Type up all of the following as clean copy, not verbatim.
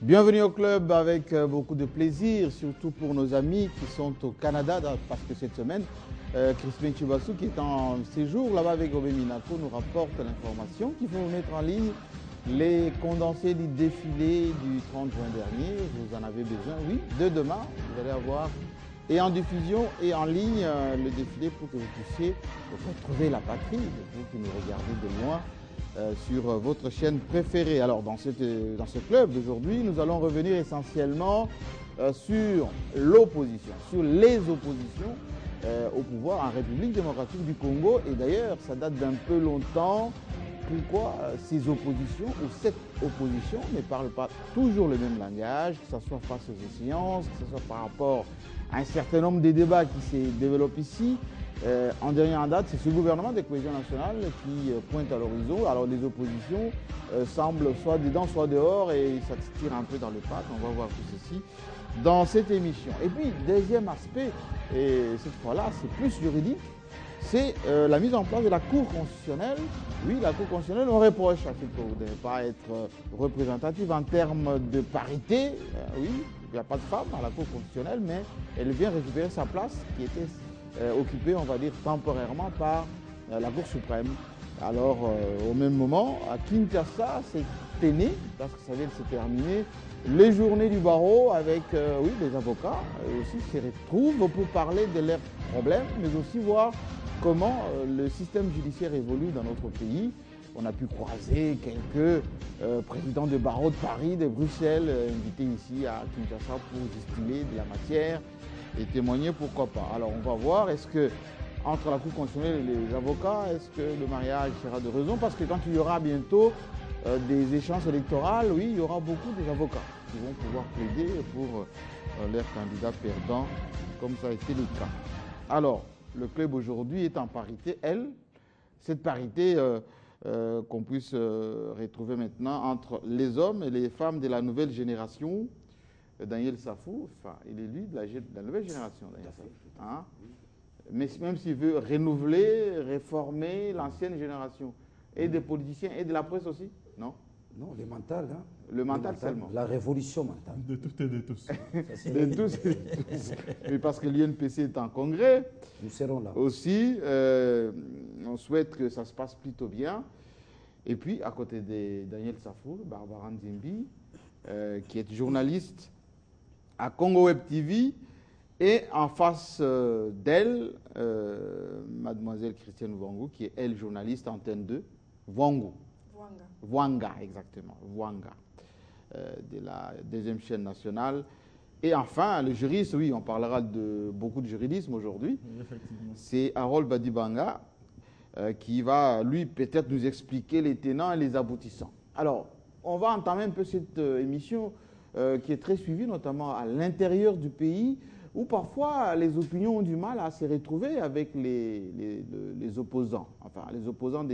Bienvenue au club avec beaucoup de plaisir, surtout pour nos amis qui sont au Canada, parce que cette semaine, Crispin Chibassou, qui est en séjour là-bas avec Obé Minato, nous rapporte l'information qu'il faut mettre en ligne les condensés du défilé du 30 juin dernier. Vous en avez besoin, oui, de demain. Vous allez avoir et en diffusion et en ligne le défilé pour que vous puissiez retrouver la patrie, vous qui nous regardez de loin. Sur votre chaîne préférée. Alors dans ce club d'aujourd'hui, nous allons revenir essentiellement sur l'opposition, sur les oppositions au pouvoir en République démocratique du Congo. Et d'ailleurs, ça date d'un peu longtemps. Pourquoi ces oppositions ou cette opposition ne parle pas toujours le même langage, que ce soit face aux échéances, que ce soit par rapport à un certain nombre de débats qui se développent ici. En dernière date, c'est ce gouvernement de cohésion nationale qui pointe à l'horizon. Alors les oppositions semblent soit dedans, soit dehors, et ça se tire un peu dans le pattes. On va voir tout ceci dans cette émission. Et puis, deuxième aspect, et cette fois-là, c'est plus juridique, c'est la mise en place de la Cour constitutionnelle. Oui, la Cour constitutionnelle, on reproche à cette Cour de ne pas être représentative en termes de parité. Oui, il n'y a pas de femme à la Cour constitutionnelle, mais elle vient récupérer sa place qui était occupée, on va dire, temporairement par la Cour suprême. Alors, au même moment, à Kinshasa, c'est né, parce que ça vient de se terminer, les journées du barreau avec, oui, les avocats aussi se retrouvent pour parler de leurs problèmes, mais aussi voir comment le système judiciaire évolue dans notre pays. On a pu croiser quelques présidents de barreaux de Paris, de Bruxelles, invités ici à Kinshasa pour distiller de la matière et témoigner, pourquoi pas. Alors on va voir, est-ce que entre la Cour constitutionnelle et les avocats, est-ce que le mariage sera de raison? Parce que quand il y aura bientôt des échéances électorales, oui, il y aura beaucoup d'avocats qui vont pouvoir plaider pour leurs candidats perdants, comme ça a été le cas. Alors, le club aujourd'hui est en parité, cette parité qu'on puisse retrouver maintenant entre les hommes et les femmes de la nouvelle génération. Daniel Safou, enfin, il est lui de la nouvelle génération, Daniel Safou. Hein? Mais même s'il veut renouveler, réformer l'ancienne génération, et des politiciens et de la presse aussi, non? Non, le mental. Hein? Le mental seulement. La révolution mentale. De toutes et de tous. De tous et de tous. Mais parce que l'UNPC est en congrès. Nous serons là. Aussi, on souhaite que ça se passe plutôt bien. Et puis, à côté de Daniel Safou, Barbara Nzimbi, qui est journaliste à Congo Web TV, et en face d'elle, mademoiselle Christiane Vwangu, qui est elle journaliste Antenne 2, Vwanga, exactement, Vwanga, de la deuxième chaîne nationale. Et enfin, le juriste, oui, on parlera de beaucoup de juridisme aujourd'hui. C'est Harold Badibanga qui va, lui, peut-être nous expliquer les tenants et les aboutissants. Alors, on va entamer un peu cette émission qui est très suivie, notamment à l'intérieur du pays, où parfois les opinions ont du mal à se retrouver avec les opposants. Enfin, les opposants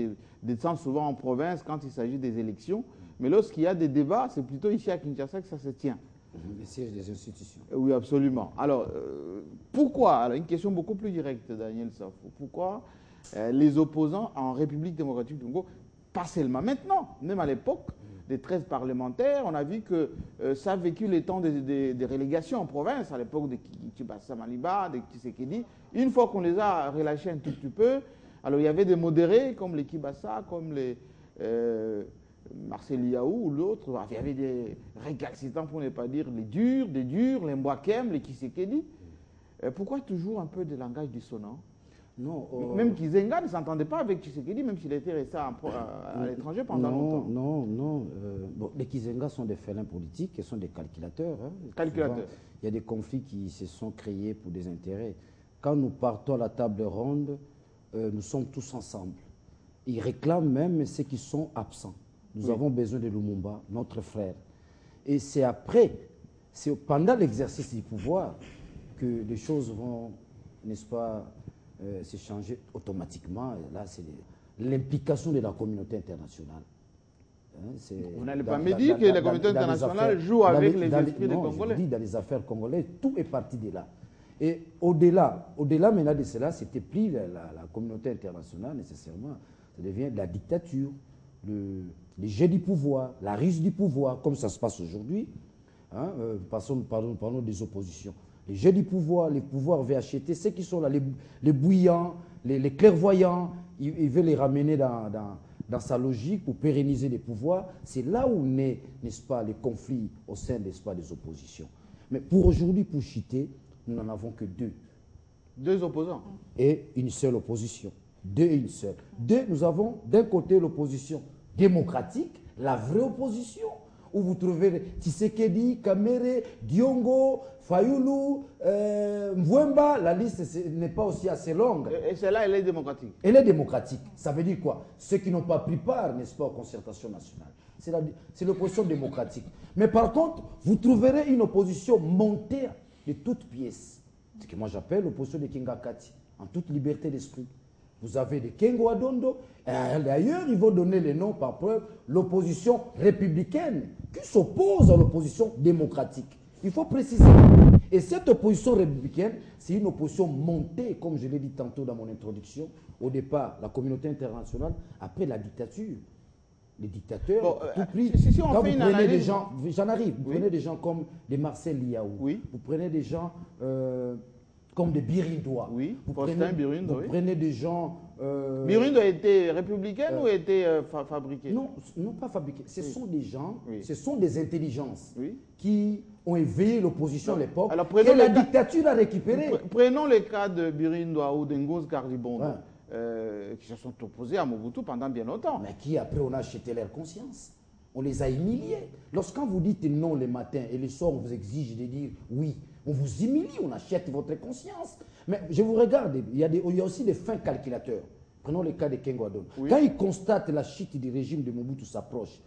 descendent souvent en province quand il s'agit des élections, mais lorsqu'il y a des débats, c'est plutôt ici à Kinshasa que ça se tient. Le siège des institutions. Oui, absolument. Alors, pourquoi? Alors, une question beaucoup plus directe, Daniel Safou. Pourquoi les opposants en République démocratique du Congo, pas seulement maintenant, même à l'époque des 13 parlementaires, on a vu que ça a vécu les temps des rélégations en province, à l'époque de Kibasa Maliba, de Tshisekedi. Une fois qu'on les a relâchés un tout petit peu, alors il y avait des modérés comme les Kibasa, comme les Marcel Yaou ou l'autre. Il y avait des récalcitrants, pour ne pas dire les durs, les Mboakem, les Tshisekedi. Pourquoi toujours un peu de langage dissonant? Non, même Kizenga ne s'entendait pas avec Tshisekedi, même s'il était resté à l'étranger pendant longtemps. Non. Bon, les Kizenga sont des félins politiques, ils sont des calculateurs. Hein. Calculateurs. Souvent, il y a des conflits qui se sont créés pour des intérêts. Quand nous partons à la table ronde, nous sommes tous ensemble. Ils réclament même ceux qui sont absents. Nous avons besoin de Lumumba, notre frère. Et c'est après, c'est pendant l'exercice du pouvoir que les choses vont, n'est-ce pas, se changer automatiquement. Là, c'est l'implication de la communauté internationale. Hein, vous n'allez pas me dire que la communauté internationale joue avec les esprits des Congolais? Je dis dans les affaires congolaises, tout est parti de là. Et au-delà maintenant de cela, c'était plus la communauté internationale nécessairement. Ça devient la dictature, le jeu du pouvoir, la ruse du pouvoir, comme ça se passe aujourd'hui. hein, parlons des oppositions. Les jeux du pouvoir, les pouvoirs VHT, ceux qui sont là, les bouillants, les clairvoyants, il veut les ramener dans sa logique pour pérenniser les pouvoirs. C'est là où naît, n'est-ce pas, les conflits au sein, n'est-ce pas, des oppositions. Mais pour aujourd'hui, pour Chité, nous n'en avons que deux. Deux opposants. Et une seule opposition. Deux et une seule. Deux, nous avons d'un côté l'opposition démocratique, la vraie opposition, où vous trouvez Tshisekedi, Kamere, Diongo, Fayoulou, Mvouemba. La liste n'est pas aussi assez longue. Et celle-là, elle est démocratique. Elle est démocratique. Ça veut dire quoi? Ceux qui n'ont pas pris part, n'est-ce pas, aux concertations nationales. C'est l'opposition démocratique. Mais par contre, vous trouverez une opposition montée de toutes pièces. Ce que moi j'appelle l'opposition de Kingakati, en toute liberté d'esprit. Vous avez des Kengo Adondo, et d'ailleurs ils vont donner les noms par preuve, l'opposition républicaine, qui s'oppose à l'opposition démocratique. Il faut préciser. Et cette opposition républicaine, c'est une opposition montée, comme je l'ai dit tantôt dans mon introduction, au départ, la communauté internationale, après la dictature. Les dictateurs, bon, tout prix. Si on quand fait vous une prenez analyse... des gens, j'en arrive, vous Oui. prenez des gens comme des Marcel Liaou, Oui. vous prenez des gens comme des Birindois, Oui, vous Faustin prenez, Birindo, vous oui. prenez des gens... Birindo a été républicaine ou a été fabriquée? Non, non pas fabriqués. Ce sont des gens, Oui. ce sont des intelligences Oui. qui ont éveillé l'opposition à l'époque Alors, que prenons la le cas- dictature a récupéré. Prenons le cas de Birindo ou d'Ngozi Cardibondo, Ouais. qui se sont opposés à Mobutu pendant bien longtemps. Mais qui après on a acheté leur conscience. On les a humiliés. Lorsqu'on vous dit non le matin et le soir on vous exige de dire oui, on vous humilie, on achète votre conscience. Mais je vous regarde, il y a aussi des fins calculateurs. Prenons le cas de Kengo Adon. Oui. Quand il constate la chute du régime de Mobutu s'approche,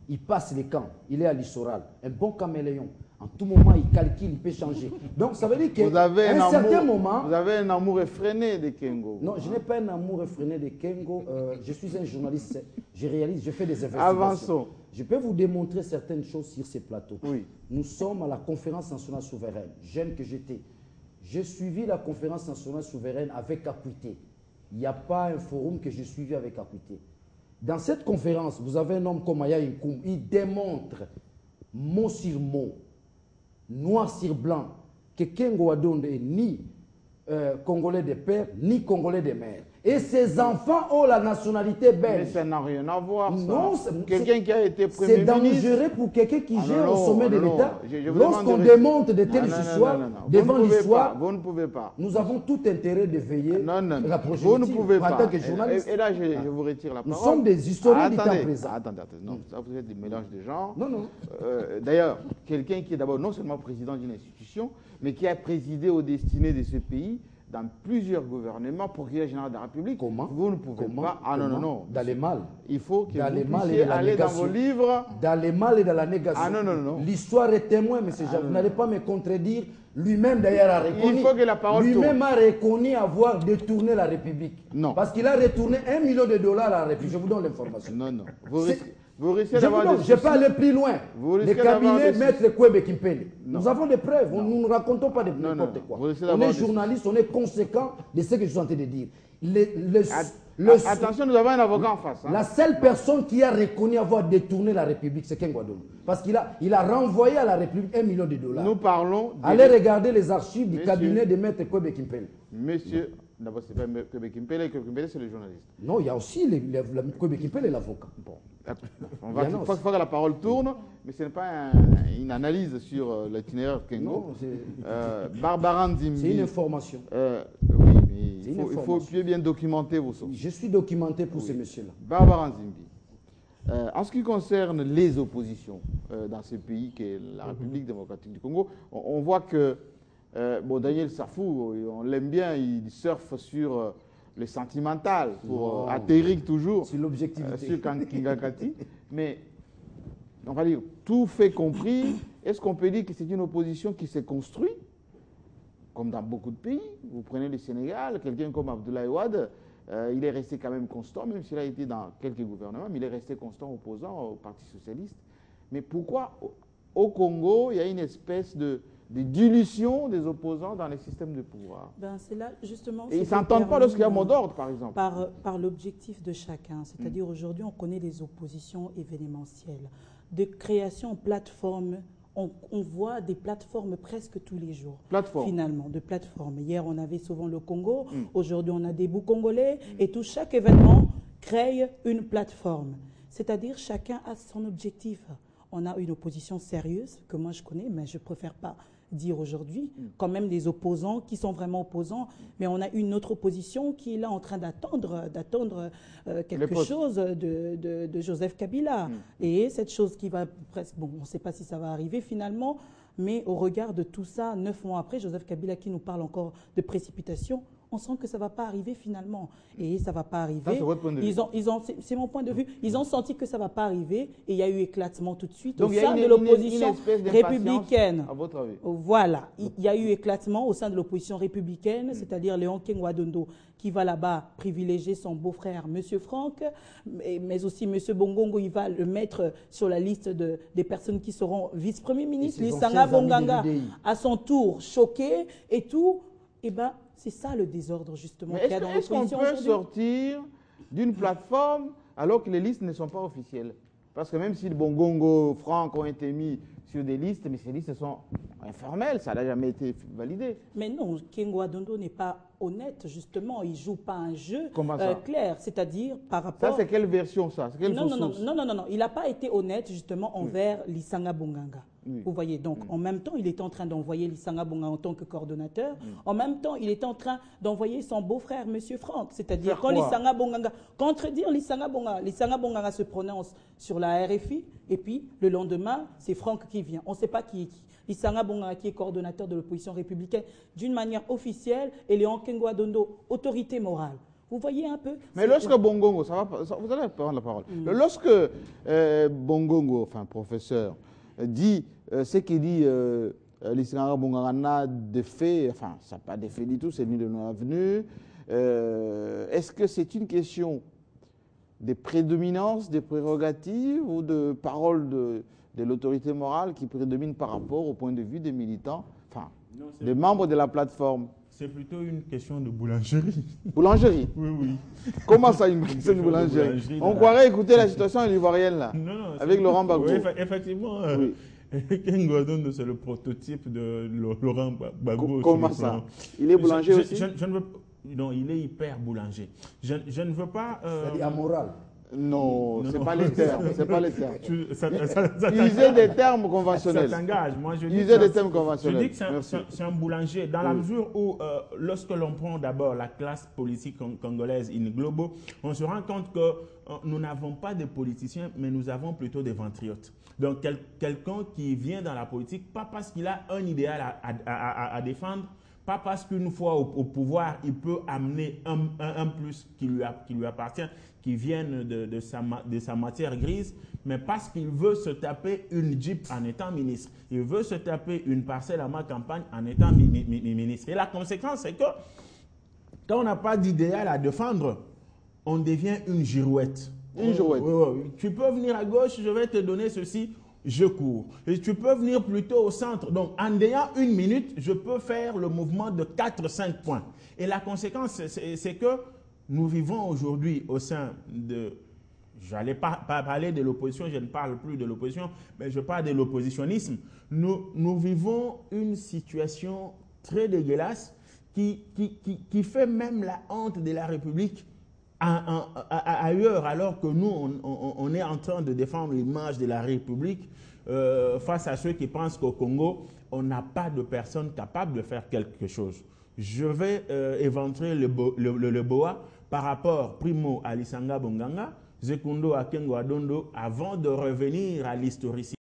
il passe les camps, il est à Lissoral, un bon caméléon. En tout moment, il calcule, il peut changer. Donc ça veut dire qu'à un certain moment... Vous avez un amour effréné de Kengo. Non, je n'ai pas un amour effréné de Kengo. Je suis un journaliste, je fais des investigations. Avançons. Je peux vous démontrer certaines choses sur ces plateaux. Oui. Nous sommes à la conférence nationale souveraine, jeune que j'étais. J'ai suivi la conférence nationale souveraine avec acuité. Il n'y a pas un forum que j'ai suivi avec acuité. Dans cette conférence, vous avez un homme comme Aya Inkoum, il démontre mot sur mot, noir sur blanc, que Kengo Adonde est ni Congolais de père, ni Congolais de mère. Et ses enfants ont la nationalité Mais belge. ça n'a rien à voir. Ça. Non, quelqu'un qui a été Premier c'est ministre. dangereux pour quelqu'un qui Ah, gère non, au sommet de non, l'État. je vous Lorsqu'on demande de rester. démonte de telles Non, non, histoires non, non. devant Vous ne pouvez l'histoire, pas, vous ne pouvez pas. nous avons tout intérêt de veiller Non, non, la vous ne proximité pouvez en pas. tant que journaliste. Et là, je vous retire la Nous parole. sommes des historiens du temps Attendez, présent. Attendez, non, ça vous êtes des mélanges de genres. Non, non. D'ailleurs, quelqu'un qui est d'abord non seulement président d'une institution, mais qui a présidé aux destinées de ce pays dans plusieurs gouvernements, procureur général de la République. Comment? Vous ne pouvez pas. Ah non, non, non. Dans les mal. Il faut que Dans les vous mal et puissiez de la aller dans négation. vos livres. Dans les mal et dans la négation. Ah non, non, non. L'histoire est témoin, M. Jacques. Vous n'allez pas me contredire. Lui-même, d'ailleurs, a reconnu. Il faut que la parole Lui-même a reconnu avoir détourné la République. Non. Parce qu'il a retourné $1 million à la République. Je vous donne l'information. Non, non. C'est- Vous risquez Je d'avoir des ne vais pas soucis. aller plus loin. Vous Le risquez d'avoir cabinet des Maître Kwebe Kimpele. Non. Nous avons des preuves. Nous ne racontons pas Non, n'importe non. quoi. Vous risquez On d'avoir est des journaliste, on est conséquent de ce que je suis en train de dire. Attention, nous avons un avocat en face. Hein. La seule personne qui a reconnu avoir détourné la République, c'est Ken Guadoum. Parce qu'il a renvoyé à la République $1 million. Nous parlons. Allez regarder les archives du Monsieur. cabinet de Maître Kwebe Kimpele. Monsieur, d'abord, c'est pas Kwebe Kimpele, c'est le journaliste. Non, il y a aussi Kwebe Kimpele et l'avocat. Bon, il Bien, non, faut que la parole tourne, mais ce n'est pas une analyse sur l'itinéraire Kengo. Non, c'est Barbara Nzimbi. une information. Oui, mais C'est une il faut information. bien documenter vos sources. Je suis documenté pour ce monsieur-là. Barbara Nzimbi. En ce qui concerne les oppositions dans ce pays, qui est la République démocratique du Congo, on voit que Daniel Safou, on l'aime bien, il surfe sur le sentimental pour atterrir toujours C'est l'objectivité. sur Kingakati. Mais on va dire, tout fait compris, est-ce qu'on peut dire que c'est une opposition qui s'est construite, comme dans beaucoup de pays? Vous prenez le Sénégal, quelqu'un comme Abdoulaye Wade, il est resté quand même constant, même s'il a été dans quelques gouvernements, mais il est resté constant opposant au Parti socialiste. Mais pourquoi au Congo, il y a une espèce de dilution des opposants dans les systèmes de pouvoir? Ben, c'est là justement. Et ils ne se s'entendent pas lorsqu'il y a termine mot d'ordre, par exemple. par l'objectif de chacun. C'est-à-dire aujourd'hui, on connaît les oppositions événementielles, de création en plateforme on voit des plateformes presque tous les jours. Plateforme. Finalement, de plateformes. Hier, on avait souvent le Congo. Aujourd'hui, on a des bouts congolais. Et tout chaque événement crée une plateforme. C'est-à-dire, chacun a son objectif. On a une opposition sérieuse que moi je connais, mais je ne préfère pas dire aujourd'hui. Quand même des opposants qui sont vraiment opposants, mais on a une autre opposition qui est là en train d'attendre quelque chose de Joseph Kabila. Et cette chose qui va presque, bon, on ne sait pas si ça va arriver finalement, mais au regard de tout ça, 9 mois après, Joseph Kabila qui nous parle encore de précipitation, on sent que ça ne va pas arriver finalement. Et ça ne va pas arriver. C'est votre point de vue. C'est mon point de vue. Ils ont senti que ça ne va pas arriver et il y a eu éclatement tout de suite Donc, au il y a sein une- de l'opposition une espèce d'impatience, républicaine. à votre avis. Voilà. Il y a eu éclatement au sein de l'opposition républicaine, c'est-à-dire Léon Kengwa-Dondo qui va là-bas privilégier son beau-frère, M. Franck, mais aussi M. Bongongo, il va le mettre sur la liste des personnes qui seront vice-premier ministre. Et ses Lissanga anciens amis de Bonganga, l'UDI. à son tour, choqué et tout. Eh bien, c'est ça le désordre, justement, Mais qu'il y a dans est-ce qu'on l'opposition peut aujourd'hui. sortir d'une plateforme alors que les listes ne sont pas officielles? Parce que même si le Bongongo, Franck ont été mis sur des listes, mais ces listes sont informelles, ça n'a jamais été validé. Mais non, Kengwa Dondo n'est pas honnête, justement. Il ne joue pas un jeu Comment ça clair, c'est-à-dire par Ça, rapport... c'est quelle version, ça? C'est quelle Non, fausse non, non, source? non, non, non, non. Il n'a pas été honnête, justement, envers Lissanga Bonganga. Oui. Vous voyez, donc, en même temps, il était en train d'envoyer Lissanga Bonganga en tant que coordonnateur. En même temps, il était en train d'envoyer son beau-frère, M. Franck. C'est-à-dire, Faire quand quoi? Lissanga Bonganga... Contredire Lissanga Bonganga se prononce sur la RFI, et puis, le lendemain, c'est Franck qui vient. On ne sait pas qui est qui. Lissanga Bonganga, qui est coordonnateur de l'opposition républicaine, d'une manière officielle, et Léon Kengwa-Dondo, autorité morale. Vous voyez un peu? Mais lorsque Bongongo, vous allez prendre la parole. Lorsque Bongongo, enfin professeur, dit ce qu'il dit, l'Islanga Bonganga de fait, enfin, ça n'a pas d'effet du tout, c'est ni de nos avenues. Est-ce que c'est une question des prédominances, des prérogatives ou de paroles de l'autorité morale qui prédomine par rapport au point de vue des militants, enfin, Non, des membres de la plateforme? c'est plutôt une question de boulangerie. Boulangerie. Oui, oui. Comment ça, une question de boulangerie? On croirait écouter la situation ivoirienne, là, Non, non, avec c'est- Laurent Gbagbo. Oui, effectivement, Oui. Ken Dondo, c'est le prototype de Laurent Gbagbo. Comment sur le ça? plan. Il est boulanger Je- aussi? je ne veux, non, il est hyper boulanger. Je ne veux pas... C'est-à-dire amoral. Non, Non, c'est non. pas les termes. C'est pas les termes. Ça Utilisez des termes ça conventionnels. t'engage. Moi, je dis Utilisez que des termes conventionnels. Je dis que c'est un- Merci. c'est un boulanger, dans la mesure où, lorsque l'on prend d'abord la classe politique congolaise in globo, on se rend compte que nous n'avons pas de politiciens, mais nous avons plutôt des ventriotes. Donc, quelqu'un qui vient dans la politique, pas parce qu'il a un idéal à défendre, pas parce qu'une fois au pouvoir, il peut amener un plus qui lui appartient, qui vienne de sa matière grise, mais parce qu'il veut se taper une Jeep en étant ministre. Il veut se taper une parcelle à ma campagne en étant ministre. Et la conséquence, c'est que quand on n'a pas d'idéal à défendre, on devient une girouette. Une girouette. Tu peux venir à gauche, je vais te donner ceci, je cours. Et tu peux venir plutôt au centre. Donc, en ayant une minute, je peux faire le mouvement de 4-5 points. Et la conséquence, c'est que nous vivons aujourd'hui au sein de... Je n'allais pas parler de l'opposition, je ne parle plus de l'opposition, mais je parle de l'oppositionnisme. Nous vivons une situation très dégueulasse qui fait même la honte de la République ailleurs, alors que nous, on est en train de défendre l'image de la République face à ceux qui pensent qu'au Congo, on n'a pas de personnes capables de faire quelque chose. Je vais éventrer le BOA par rapport, primo, à Lissanga Bonganga, Zekundo à Kengwa Dondo, avant de revenir à l'historicité.